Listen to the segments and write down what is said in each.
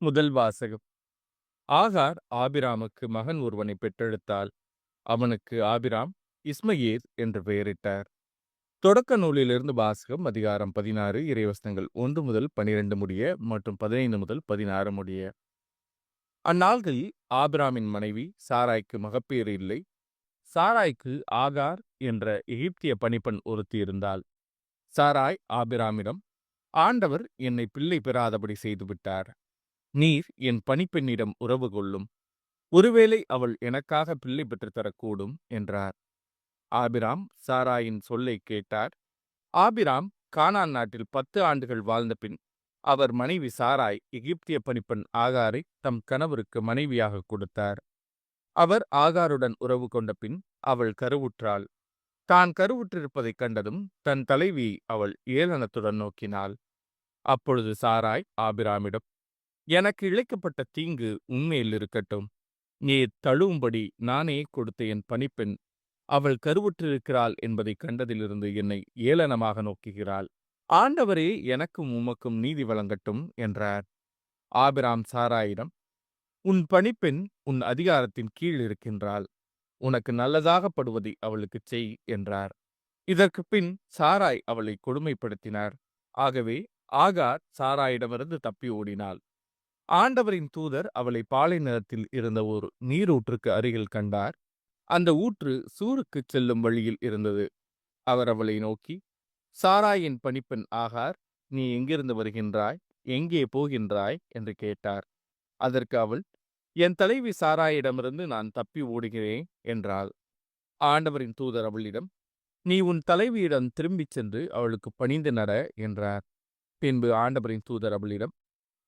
முதல் வாசகம். ஆகார் ஆபிராமுக்கு மகன் ஒருவனை பெற்றெடுத்தாள். அவனுக்கு ஆபிராம் இஸ்மயேல் என்று பெயரிட்டார். தொடக்க நூலிலிருந்து வாசகம். அதிகாரம் 16 இறைவசனங்கள் 1 முதல் 12 முடிய மற்றும் 15 முதல் 16 முடிய. அந்நாள்களில் ஆபிராமின் மனைவி சாராய்க்கு மகப்பேறு இல்லை. சாராய்க்கு ஆகார் என்ற எகிப்திய பணிப்பெண் ஒருத்தி இருந்தாள். சாராய் ஆபிராமிடம், ஆண்டவர் என்னை பிள்ளை பெறாதபடி செய்துவிட்டார். நீர் என் பணிப்பெண்ணிடம் உறவு கொள்ளும். ஒருவேளை அவள் எனக்காக பிள்ளை பெற்றுத்தரக்கூடும் என்றார். ஆபிராம் சாராயின் சொல்லை கேட்டார். ஆபிராம் கானான் நாட்டில் 10 ஆண்டுகள் வாழ்ந்த பின் அவர் மனைவி சாராய் எகிப்திய பணிப்பெண் ஆகாரை தம் கணவருக்கு மனைவியாக கொடுத்தார். அவர் ஆகாருடன் உறவு கொண்ட பின் அவள் கருவுற்றாள். தான் கருவுற்றிருப்பதைக் கண்டதும் தன் தலைவியை அவள் ஏளனத்துடன் நோக்கினாள். அப்பொழுது சாராய் ஆபிராமிடம், எனக்கு இழைக்கப்பட்ட தீங்கு உன்மேல் இருக்கட்டும். நீர் தழுவும்படி நானே கொடுத்த என் பணிப்பெண் அவள் கருவுற்றிருக்கிறாள் என்பதைக் கண்டதிலிருந்து என்னை ஏளனமாக நோக்குகிறாள். ஆண்டவரே எனக்கும் உமக்கும் நீதி வழங்கட்டும் என்றார். ஆபிராம் சாராயிடம், உன் பணிப்பெண் உன் அதிகாரத்தின் கீழ் இருக்கின்றாள். உனக்கு நல்லதாகப்படுவதை அவளுக்குச் செய் என்றார். இதற்கு பின் சாராய் அவளை கொடுமைப்படுத்தினார். ஆகவே ஆகார் சாராயிடமிருந்து தப்பி ஓடினாள். ஆண்டவரின் தூதர் அவளை பாலை நிலத்தில் இருந்த ஒரு நீரூற்றுக்கு அருகில் கண்டார். அந்த ஊற்று சூருக்குச் செல்லும் வழியில் இருந்தது. அவர் அவளை நோக்கி, சாராயின் பணிப்பெண் ஆகார், நீ எங்கிருந்து வருகின்றாய், எங்கே போகின்றாய் என்று கேட்டார். அதற்கு அவள், என் தலைவி சாராயிடமிருந்து நான் தப்பி ஓடுகிறேன் என்றாள். ஆண்டவரின் தூதர் அவளிடம், நீ உன் தலைவியிடம் திரும்பிச் சென்று அவளுக்கு பணிந்து நட என்றார். பின்பு ஆண்டவரின் தூதர் அவளிடம்,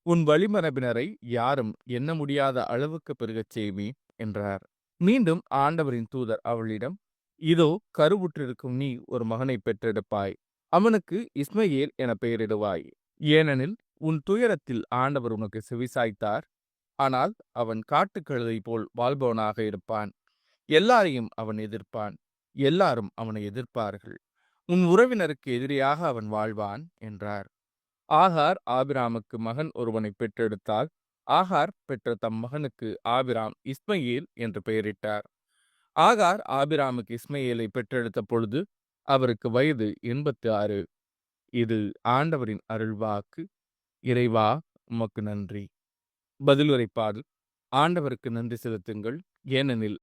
உன் வழிமரபினரை யாரும் எண்ண முடியாத அளவுக்கு பெருகச் செய்வேன் என்றார். மீண்டும் ஆண்டவரின் தூதர் அவளிடம், இதோ கருவுற்றிருக்கும் நீ ஒரு மகனை பெற்றெடுப்பாய். அவனுக்கு இஸ்மயேல் என பெயரிடுவாய். ஏனெனில் உன் துயரத்தில் ஆண்டவர் உனக்கு செவிசாய்த்தார். ஆனால் அவன் காட்டுக்கழுதை போல் வாழ்பவனாக இருப்பான். எல்லாரையும் அவன் எதிர்ப்பான். எல்லாரும் அவனை எதிர்ப்பார்கள். உன் உறவினருக்கு எதிரியாக அவன் வாழ்வான் என்றார். ஆகார் ஆபிராமுக்கு மகன் ஒருவனை பெற்றெடுத்தால் ஆகார் பெற்ற தம் மகனுக்கு ஆபிராம் இஸ்மயேல் என்று பெயரிட்டார். ஆகார் ஆபிராமுக்கு இஸ்மயேலை பெற்றெடுத்த பொழுது அவருக்கு வயது 86. இது ஆண்டவரின் அருள்வாக்கு. இறைவா உமக்கு நன்றி. பதிலுரை பாடல். ஆண்டவருக்கு நன்றி செலுத்துங்கள், ஏனெனில்